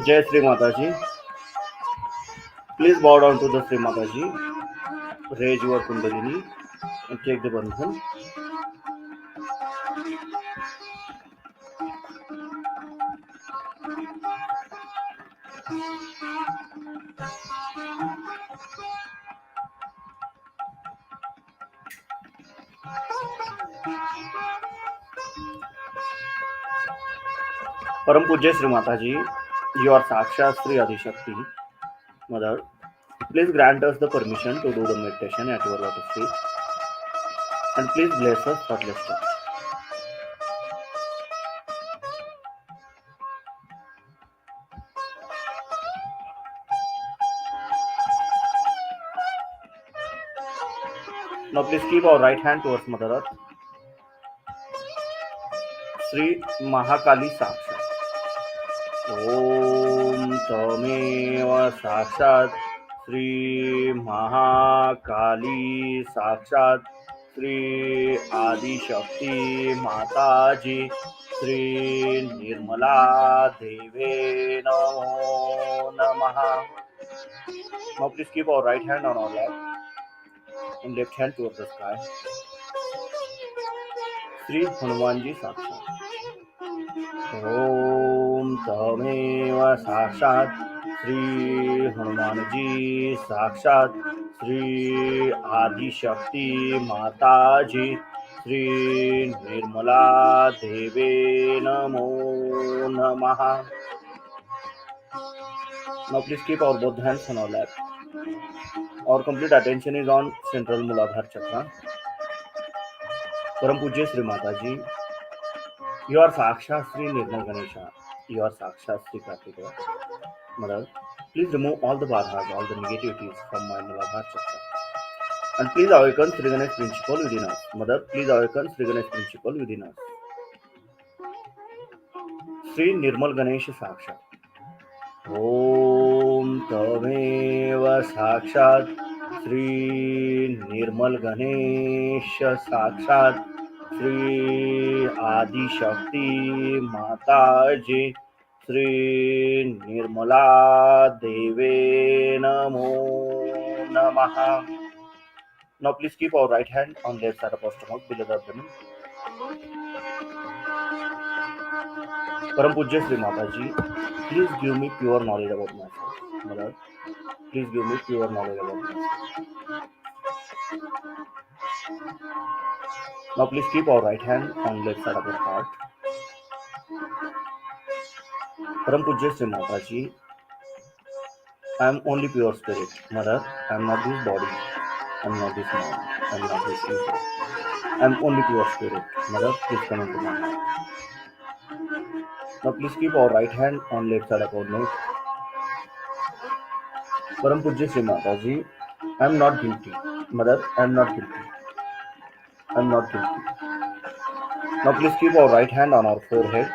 Jai Shri Mataji. Please bow down to the Shri Mataji. Raise your Kundalini and take the bandhan. Param Pujya Shri Mataji, you are Sakshat Sri Adishakti, Mother. Please grant us the permission to do the meditation at your lotus feet, and please bless us thoughtlessly. Now please keep our right hand towards Mother Earth. Shri Mahakali Sakshat. Om Tameva Sakshat Shri Mahakali Sakshat Shri Adi Shakti Mataji Shri Nirmala Deve Namo Namaha. Now please keep our right hand on our lap and left hand towards the sky. Shri Hanumanji Sakshat. Om Tameva Sakshat Shri Hanumanji Sakshat Shri Adi Shakti Mataji Shri Nirmala Deve Namo Namaha. Now please keep our both hands on our lap. Our complete attention is on central Muladhara Chakra. Param Pujya Shri Mataji, you are Sakshat Sri Nirmal Ganesha. You are Sakshat Sri Kartikeya. Mother, please remove all the badhas, all the negativities from my Muladhara Chakra. And please awaken Sri Ganesh principle within us. Mother, please awaken Sri Ganesh principle within us. Sri Nirmal Ganesha Sakshat. Om Tameva Sakshat Sri Nirmal Ganesha Sakshat Shri Adi Shakti Mataji Shri Nirmala Deve Namo Namaha. Now please keep our right hand on left side of our stomach below the abdomen. Param Pujya Shri Mataji, please give me pure knowledge about myself. Mother, please give me pure knowledge about myself. Now please keep our right hand on left side of our heart. Param Pujya Shri Mataji, I am only pure spirit. Mother, I am not this body. I am not this mind. I am not this ego. I am only pure spirit. Mother, please come into my heart. Now please keep our right hand on left side of our neck. Param Pujya Shri Mataji, I am not guilty. Mother, I am not guilty. I am not guilty. Now please keep our right hand on our forehead.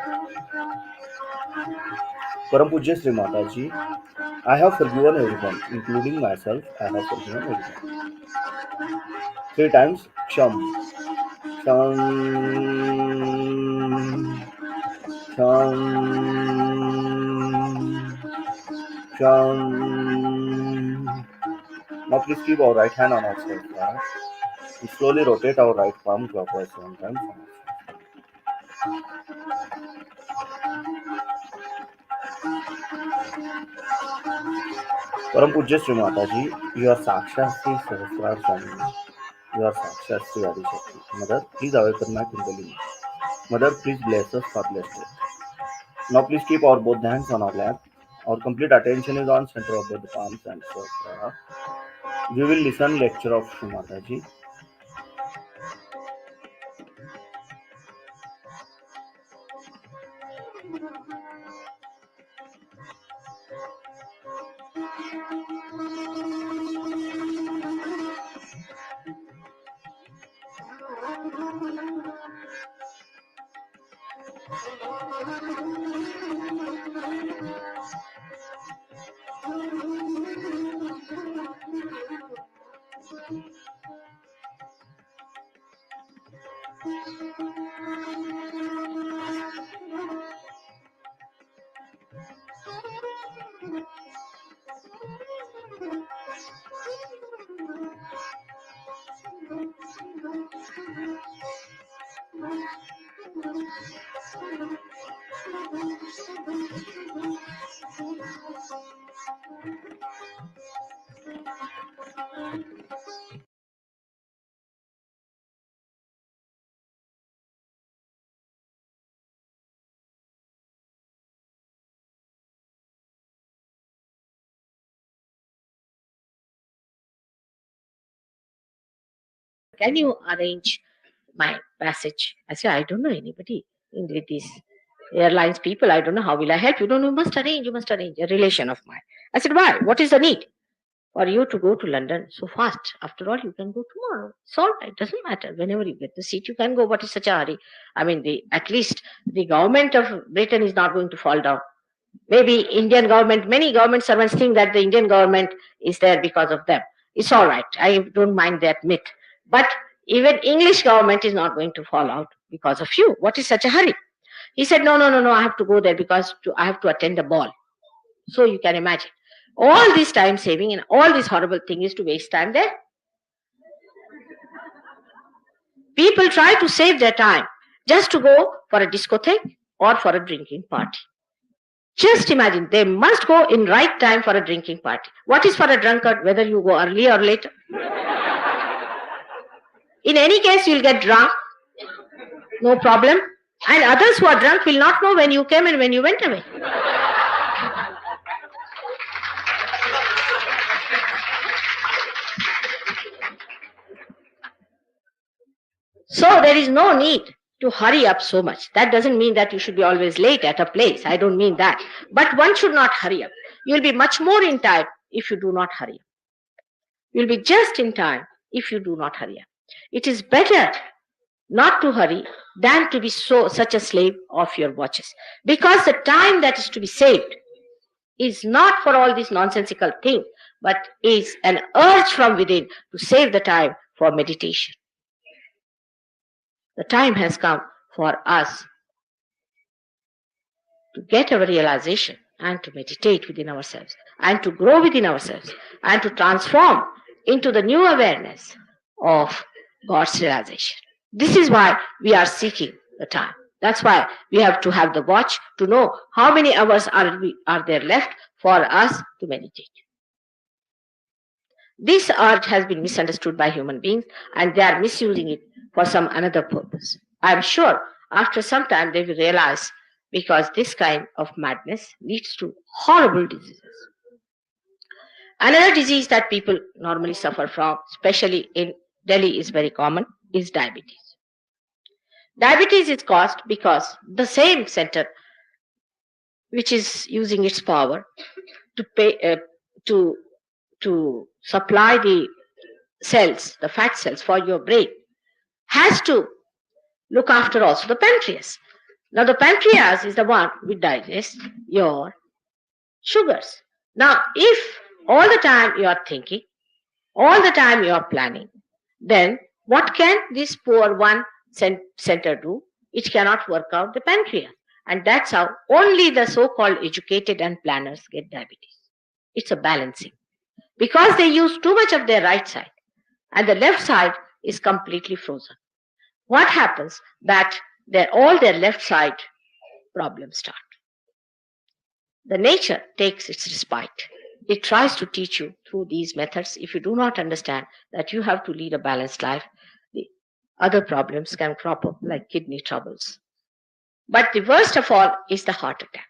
Param Pujya Shri Mataji, I have forgiven everyone, including myself. I have forgiven everyone. 3 times, Sham. Sham. Sham. Sham. Now please keep our right hand on our shoulder and slowly rotate our right palm clockwise 7 times. Param Pujya Shri Mataji, you are Sakshat Sri Sahasrar Swami. You are Sakshat Sri Adi Shakti. Mother, please awaken my Kundalini. Mother, please bless us for blessed. Now please keep our both hands on our lap Our complete attention is on center of both the palms and so we will listen lecture of Shri Mataji. Can you arrange my passage? I said, I don't know anybody in with these airlines people. I don't know how will I help you. No, no, you must arrange a relation of mine. I said, why? What is the need for you to go to London so fast? After all, you can go tomorrow. It's all right. Doesn't matter. Whenever you get the seat, you can go. What is such a hurry? I mean, at least the government of Britain is not going to fall down. Maybe Indian government, many government servants think that the Indian government is there because of them. It's all right. I don't mind that myth. But even English government is not going to fall out because of you. What is such a hurry? He said, no, no, no, no, I have to go there because I have to attend a ball. So you can imagine. All this time saving and all this horrible thing is to waste time there. People try to save their time just to go for a discotheque or for a drinking party. Just imagine, they must go in right time for a drinking party. What is for a drunkard, whether you go early or later? In any case, you'll get drunk, no problem. And others who are drunk will not know when you came and when you went away. So there is no need to hurry up so much. That doesn't mean that you should be always late at a place. I don't mean that. But one should not hurry up. You'll be much more in time if you do not hurry up. You'll be just in time if you do not hurry up. It is better not to hurry than to be such a slave of your watches. Because the time that is to be saved is not for all this nonsensical thing, but is an urge from within to save the time for meditation. The time has come for us to get our realization and to meditate within ourselves and to grow within ourselves and to transform into the new awareness of God's realization. This is why we are seeking the time. That's why we have to have the watch to know how many hours are there left for us to meditate. This urge has been misunderstood by human beings and they are misusing it for some another purpose. I am sure after some time they will realize, because this kind of madness leads to horrible diseases. Another disease that people normally suffer from, especially in Delhi, is very common, is diabetes. Diabetes is caused because the same center which is using its power to supply the cells, the fat cells for your brain, has to look after also the pancreas. Now the pancreas is the one which digests your sugars. Now if all the time you are thinking, all the time you are planning, then what can this poor one center do? It cannot work out the pancreas. And that's how only the so-called educated and planners get diabetes. It's a balancing. Because they use too much of their right side and the left side is completely frozen. What happens? That all their left side problems start. The nature takes its respite. It tries to teach you through these methods. If you do not understand that you have to lead a balanced life, the other problems can crop up like kidney troubles. But the worst of all is the heart attack.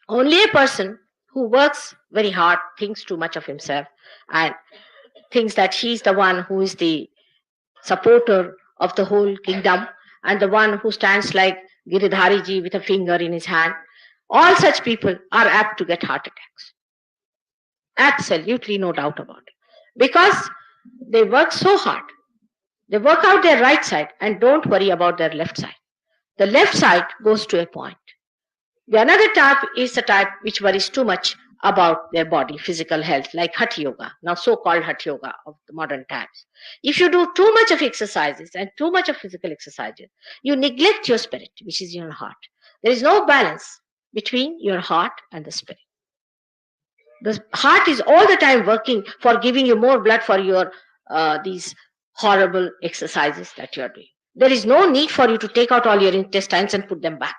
Only a person who works very hard, thinks too much of himself, and thinks that he's the one who is the supporter of the whole kingdom and the one who stands like Giridhariji with a finger in his hand. All such people are apt to get heart attacks. Absolutely no doubt about it. Because they work so hard. They work out their right side and don't worry about their left side. The left side goes to a point. The another type is the type which worries too much about their body, physical health, like Hatha Yoga, now so-called Hatha Yoga of the modern times. If you do too much of exercises and too much of physical exercises, you neglect your spirit, which is your heart. There is no balance between your heart and the spirit. The heart is all the time working for giving you more blood for your these horrible exercises that you are doing. There is no need for you to take out all your intestines and put them back.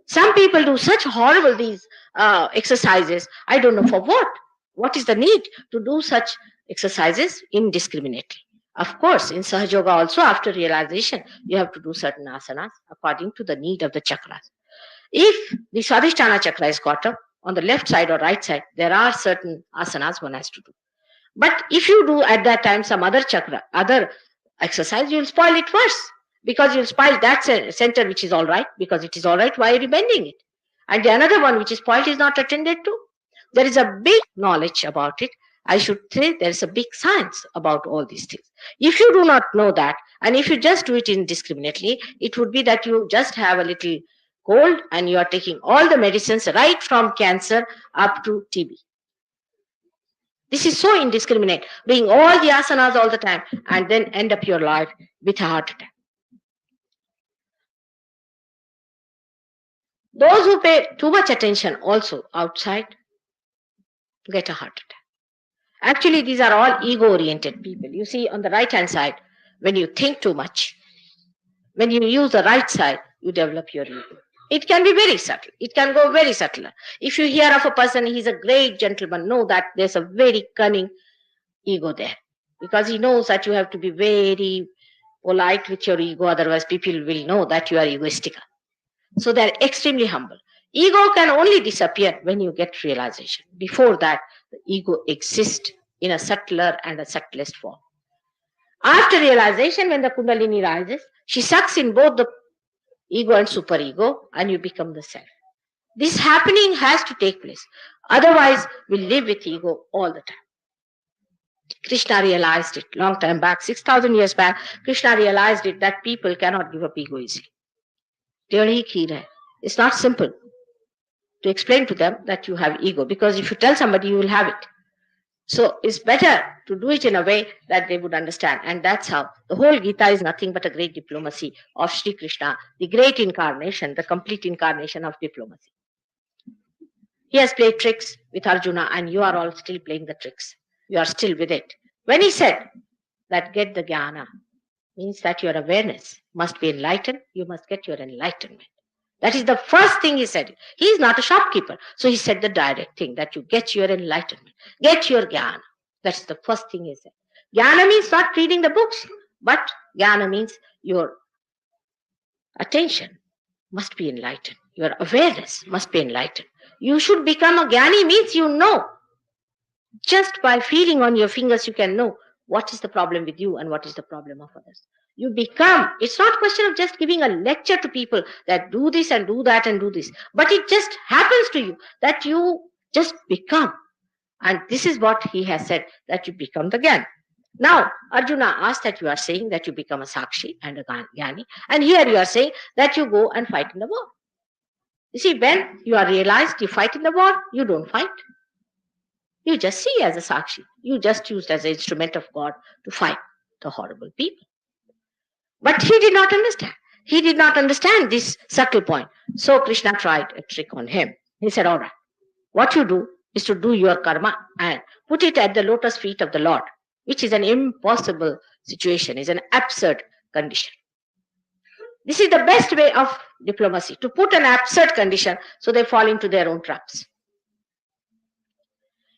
Some people do such horrible these exercises. I don't know for what. What is the need to do such exercises indiscriminately? Of course, in Sahajayoga also, after realization, you have to do certain asanas according to the need of the chakras. If the Swadhisthana chakra is got up on the left side or right side, there are certain asanas one has to do. But if you do at that time some other chakra, other exercise, you will spoil it worse because you'll spoil that center which is all right because it is all right. Why are you bending it? And the another one which is spoiled is not attended to. There is a big knowledge about it. I should say there is a big science about all these things. If you do not know that, and if you just do it indiscriminately, it would be that you just have a little cold and you are taking all the medicines right from cancer up to TB. This is so indiscriminate, doing all the asanas all the time and then end up your life with a heart attack. Those who pay too much attention also outside get a heart attack. Actually, these are all ego-oriented people. You see, on the right-hand side, when you think too much, when you use the right side, you develop your ego. It can be very subtle. It can go very subtle. If you hear of a person, he's a great gentleman, know that there's a very cunning ego there. Because he knows that you have to be very polite with your ego, otherwise people will know that you are egoistic. So they're extremely humble. Ego can only disappear when you get realization. Before that, the ego exists in a subtler and a subtlest form. After realization, when the Kundalini rises, she sucks in both the ego and superego, and you become the self. This happening has to take place. Otherwise, we live with ego all the time. Krishna realized it long time back, 6,000 years back. Krishna realized it that people cannot give up ego easily. It's not simple to explain to them that you have ego, because if you tell somebody, you will have it. So it's better to do it in a way that they would understand. And that's how the whole Gita is nothing but a great diplomacy of Shri Krishna, the great incarnation, the complete incarnation of diplomacy. He has played tricks with Arjuna, and you are all still playing the tricks. You are still with it. When he said that get the jnana, means that your awareness must be enlightened, you must get your enlightenment. That is the first thing he said. He is not a shopkeeper. So he said the direct thing, that you get your enlightenment, get your jnana. That's the first thing he said. Jnana means not reading the books, but jnana means your attention must be enlightened. Your awareness must be enlightened. You should become a jnani means you know. Just by feeling on your fingers, you can know what is the problem with you and what is the problem of others. You become, it's not a question of just giving a lecture to people that do this and do that and do this, but it just happens to you that you just become. And this is what he has said, that you become the Jnani. Now, Arjuna asked that you are saying that you become a Sakshi and a Jnani, and here you are saying that you go and fight in the war. You see, when you are realized you fight in the war, you don't fight. You just see as a Sakshi. You just used as an instrument of God to fight the horrible people. But he did not understand. He did not understand this subtle point. So Krishna tried a trick on him. He said, all right, what you do is to do your karma and put it at the lotus feet of the Lord, which is an impossible situation, is an absurd condition. This is the best way of diplomacy, to put an absurd condition so they fall into their own traps.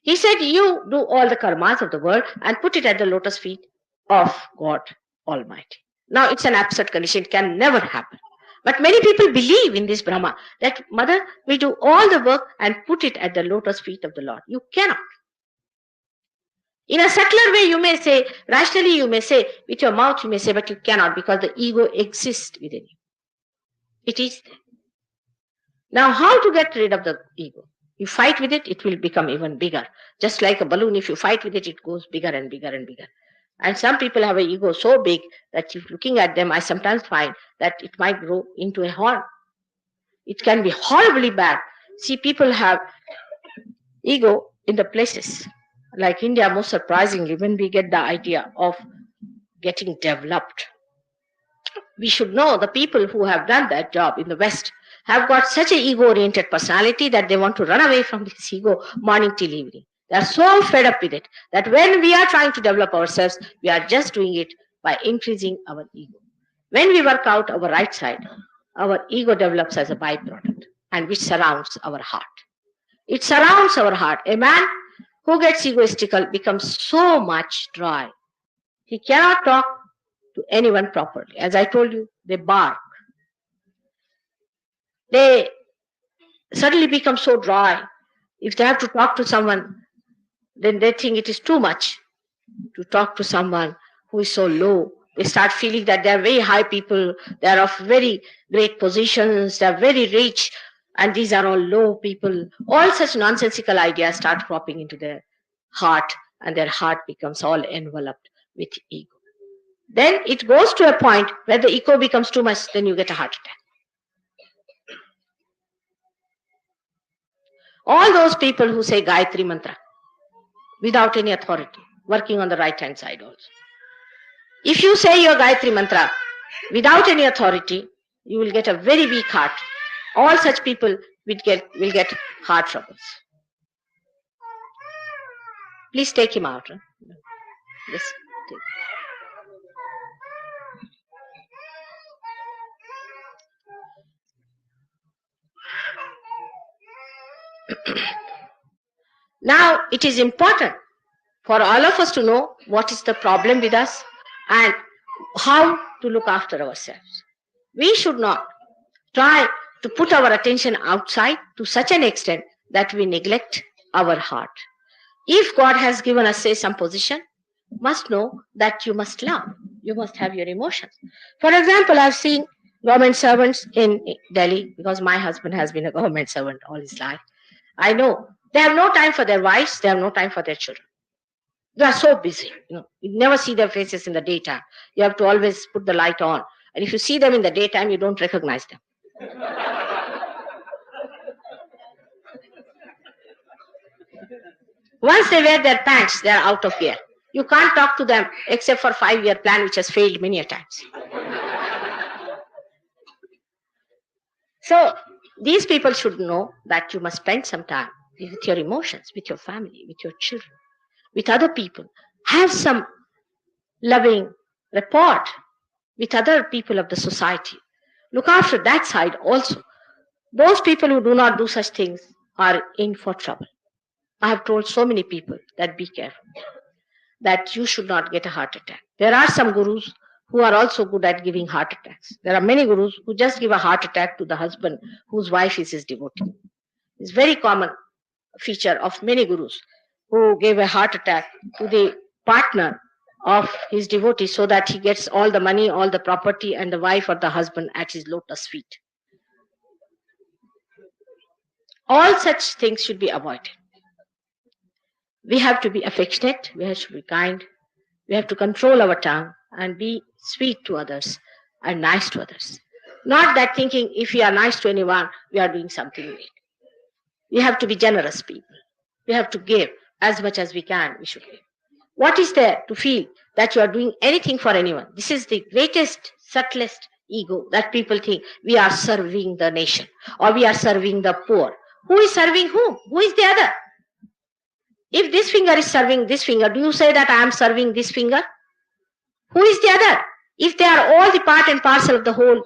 He said, you do all the karmas of the world and put it at the lotus feet of God Almighty. Now, it's an absurd condition. It can never happen. But many people believe in this Brahma, that mother will do all the work and put it at the lotus feet of the Lord. You cannot. In a subtler way, you may say, rationally, you may say, with your mouth, you may say, but you cannot because the ego exists within you. It is there. Now, how to get rid of the ego? You fight with it, it will become even bigger. Just like a balloon, if you fight with it, it goes bigger and bigger and bigger. And some people have an ego so big that if looking at them, I sometimes find that it might grow into a horn. It can be horribly bad. See, people have ego in the places like India, most surprisingly, when we get the idea of getting developed. We should know the people who have done that job in the West have got such an ego-oriented personality that they want to run away from this ego morning till evening. They are so fed up with it that when we are trying to develop ourselves, we are just doing it by increasing our ego. When we work out our right side, our ego develops as a byproduct and which surrounds our heart. It surrounds our heart. A man who gets egoistical becomes so much dry. He cannot talk to anyone properly. As I told you, they bark. They suddenly become so dry. If they have to talk to someone, then they think it is too much to talk to someone who is so low. They start feeling that they are very high people, they are of very great positions, they are very rich, and these are all low people. All such nonsensical ideas start cropping into their heart, and their heart becomes all enveloped with ego. Then it goes to a point where the ego becomes too much, then you get a heart attack. All those people who say Gayatri Mantra without any authority, working on the right hand side also. If you say your Gayatri Mantra without any authority, you will get a very weak heart. All such people will get heart troubles. Please take him out. Huh? Yes, take. Now, it is important for all of us to know what is the problem with us and how to look after ourselves. We should not try to put our attention outside to such an extent that we neglect our heart. If God has given us, say, some position, must know that you must love. You must have your emotions. For example, I've seen government servants in Delhi because my husband has been a government servant all his life. I know they have no time for their wives, they have no time for their children. They are so busy. You never see their faces in the daytime. You have to always put the light on. And if you see them in the daytime, you don't recognize them. Once they wear their pants, they are out of gear. You can't talk to them except for 5-year plan, which has failed many a times. So these people should know that you must spend some time with your emotions, with your family, with your children, with other people. Have some loving rapport with other people of the society. Look after that side also. Those people who do not do such things are in for trouble. I have told so many people that be careful, that you should not get a heart attack. There are some gurus who are also good at giving heart attacks. There are many gurus who just give a heart attack to the husband whose wife is his devotee. It's a very common feature of many gurus who gave a heart attack to the partner of his devotee so that he gets all the money, all the property, and the wife or the husband at his lotus feet. All such things should be avoided. We have to be affectionate, we have to be kind, we have to control our tongue and be sweet to others and nice to others. Not that thinking if we are nice to anyone, we are doing something great. We have to be generous people. We have to give as much as we can, we should give. What is there to feel that you are doing anything for anyone? This is the greatest, subtlest ego that people think we are serving the nation or we are serving the poor. Who is serving whom? Who is the other? If this finger is serving this finger, do you say that I am serving this finger? Who is the other? If they are all the part and parcel of the whole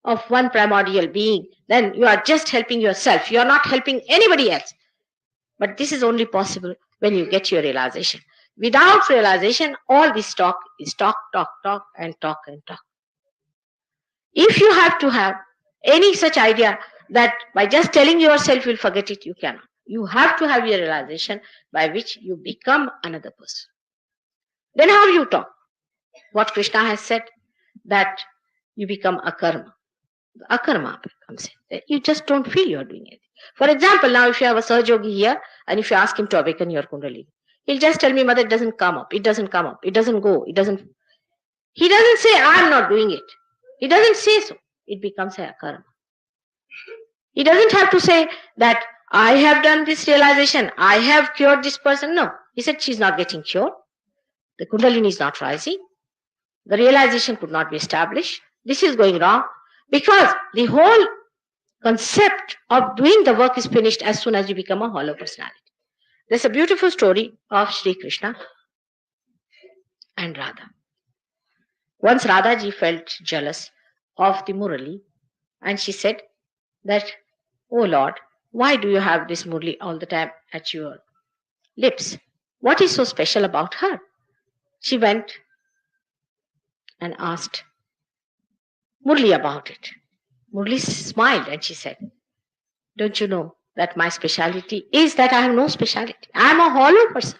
of one primordial being, then you are just helping yourself. You are not helping anybody else. But this is only possible when you get your realization. Without realization, all this talk is talk, talk, talk, and talk and talk. If you have to have any such idea that by just telling yourself you'll forget it, you cannot. You have to have your realization by which you become another person. Then how you talk? What Krishna has said, that you become akarma. Akarma comes in. You just don't feel you're doing anything. For example, now if you have a Sahajayogi here and if you ask him to awaken your Kundalini, he'll just tell me, Mother, it doesn't come up, it doesn't come up, it doesn't go, it doesn't. He doesn't say, I'm not doing it. He doesn't say so. It becomes a karma. He doesn't have to say that I have done this realization, I have cured this person. No. He said she's not getting cured. The Kundalini is not rising. The realization could not be established. This is going wrong because the whole concept of doing the work is finished as soon as you become a hollow personality. There's a beautiful story of Shri Krishna and Radha. Once Radhaji felt jealous of the Murali and she said that, Oh Lord, why do you have this Murali all the time at your lips? What is so special about her? She went and asked Murali about it. Murali smiled and she said, Don't you know that my speciality is that I have no speciality? I am a hollow person.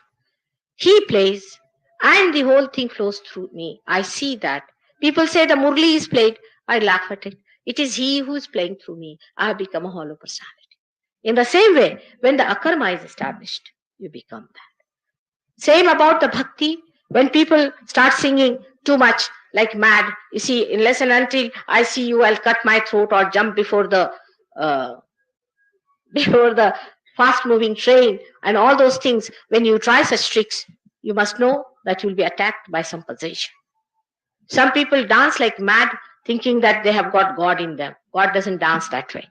He plays and the whole thing flows through me. I see that. People say the Murli is played. I laugh at it. It is he who is playing through me. I have become a hollow personality. In the same way, when the akarma is established, you become that. Same about the bhakti. When people start singing too much, like mad, you see, unless and until I see you, I'll cut my throat or jump before the uh, before the fast moving train and all those things. When you try such tricks, you must know that you'll be attacked by some possession. Some people dance like mad thinking that they have got God in them. God doesn't dance that way.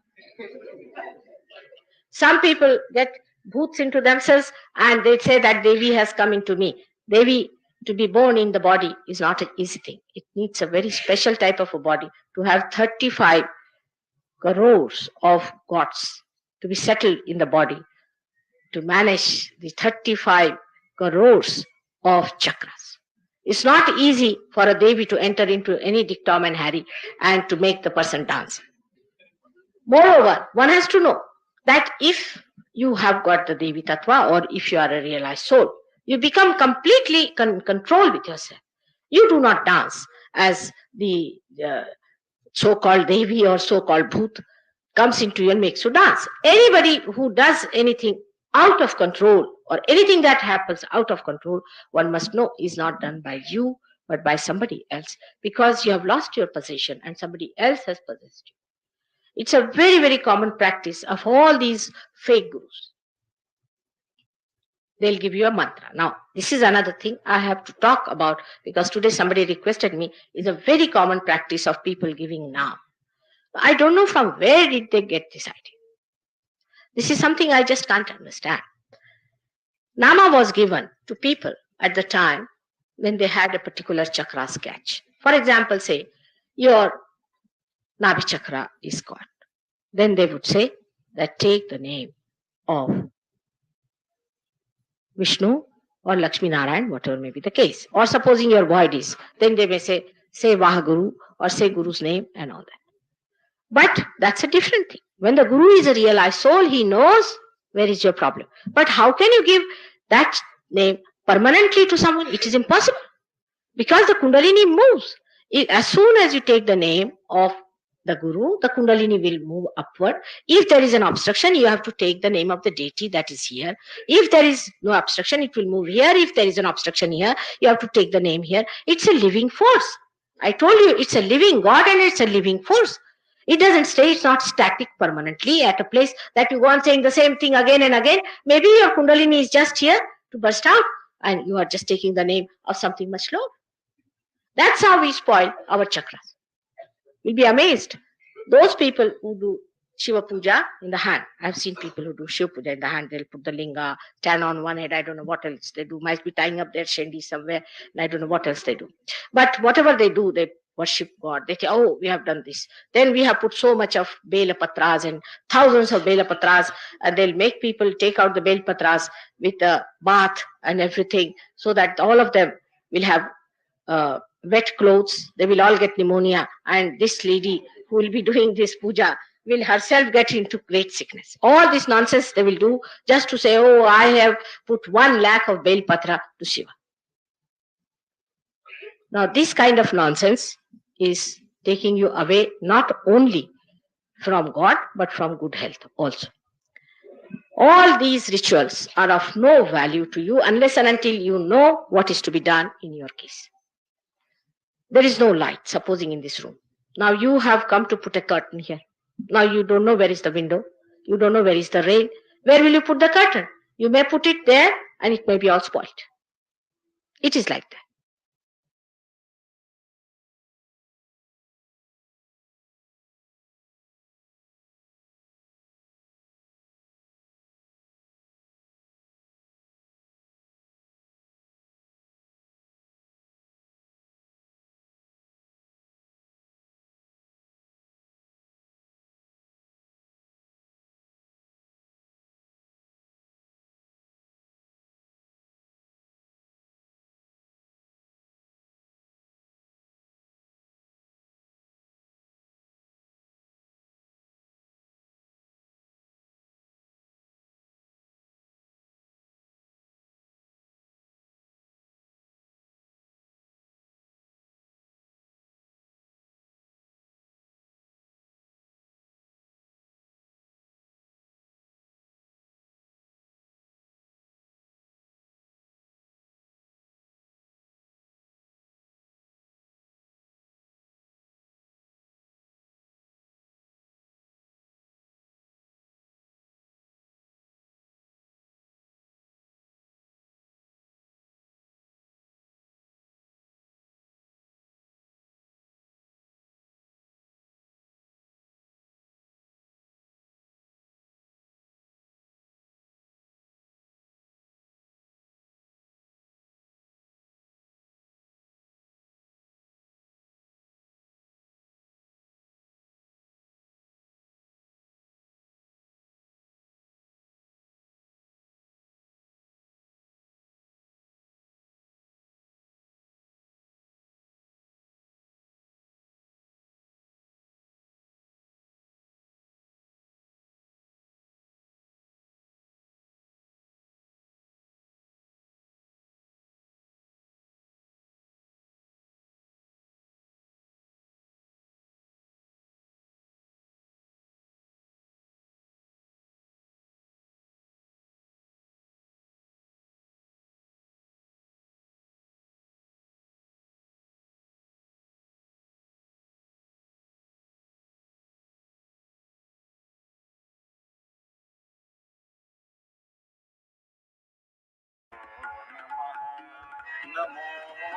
Some people get bhoots into themselves and they say that Devi has come into me. Devi, to be born in the body is not an easy thing. It needs a very special type of a body to have 35 crores of gods to be settled in the body, to manage the 35 crores of chakras. It's not easy for a Devi to enter into any Dick, Tom and Harry and to make the person dance. Moreover, one has to know that if you have got the Devi Tattva or if you are a realized soul, you become completely control with yourself. You do not dance as the so-called Devi or so-called Bhoot comes into you and makes you dance. Anybody who does anything out of control or anything that happens out of control, one must know is not done by you but by somebody else, because you have lost your possession and somebody else has possessed you. It's a very, very common practice of all these fake gurus. They'll give you a mantra. Now, this is another thing I have to talk about because today somebody requested me. Is a very common practice of people giving naam. I don't know from where did they get this idea. This is something I just can't understand. Nama was given to people at the time when they had a particular chakra sketch. For example, say your Nabhi chakra is got. Then they would say that take the name of Vishnu or Lakshmi Narayan, whatever may be the case. Or supposing your void is, then they may say Vahaguru or say Guru's name and all that. But that's a different thing. When the Guru is a realized soul, he knows where is your problem. But how can you give that name permanently to someone? It is impossible. Because the Kundalini moves. As soon as you take the name of the Guru, the Kundalini will move upward. If there is an obstruction, you have to take the name of the deity that is here. If there is no obstruction, it will move here. If there is an obstruction here, you have to take the name here. It's a living force. I told you, it's a living God and it's a living force. It doesn't stay, it's not static permanently at a place that you go on saying the same thing again and again. Maybe your Kundalini is just here to burst out and you are just taking the name of something much lower. That's how we spoil our chakras. You'll be amazed. Those people who do Shiva Puja in the hand. I've seen people who do Shiva Puja in the hand. They'll put the linga, stand on one head. I don't know what else they do. Might be tying up their shendi somewhere. And I don't know what else they do. But whatever they do, they worship God. They say, oh, we have done this. Then we have put so much of Bela Patras and thousands of Bela Patras. And they'll make people take out the Bela Patras with the bath and everything so that all of them will have wet clothes, they will all get pneumonia, and this lady who will be doing this puja will herself get into great sickness. All this nonsense they will do just to say, oh, I have put 1 lakh of bel patra to Shiva. Now, this kind of nonsense is taking you away not only from God but from good health also. All these rituals are of no value to you unless and until you know what is to be done in your case. There is no light, supposing in this room. Now you have come to put a curtain here. Now you don't know where is the window. You don't know where is the rail. Where will you put the curtain? You may put it there and it may be all spoiled. It is like that.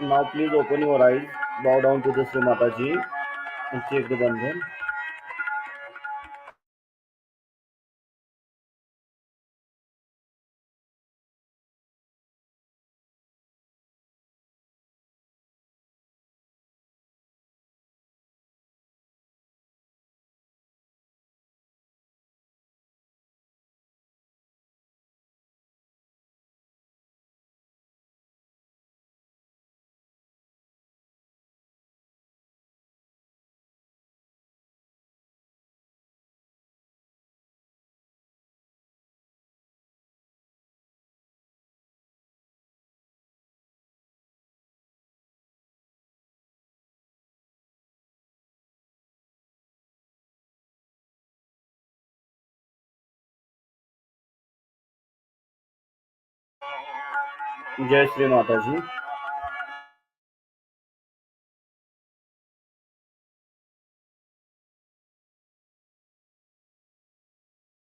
Now please open your eyes, bow down to the Shri Mataji and take the bandhan. Jai Shri Mataji.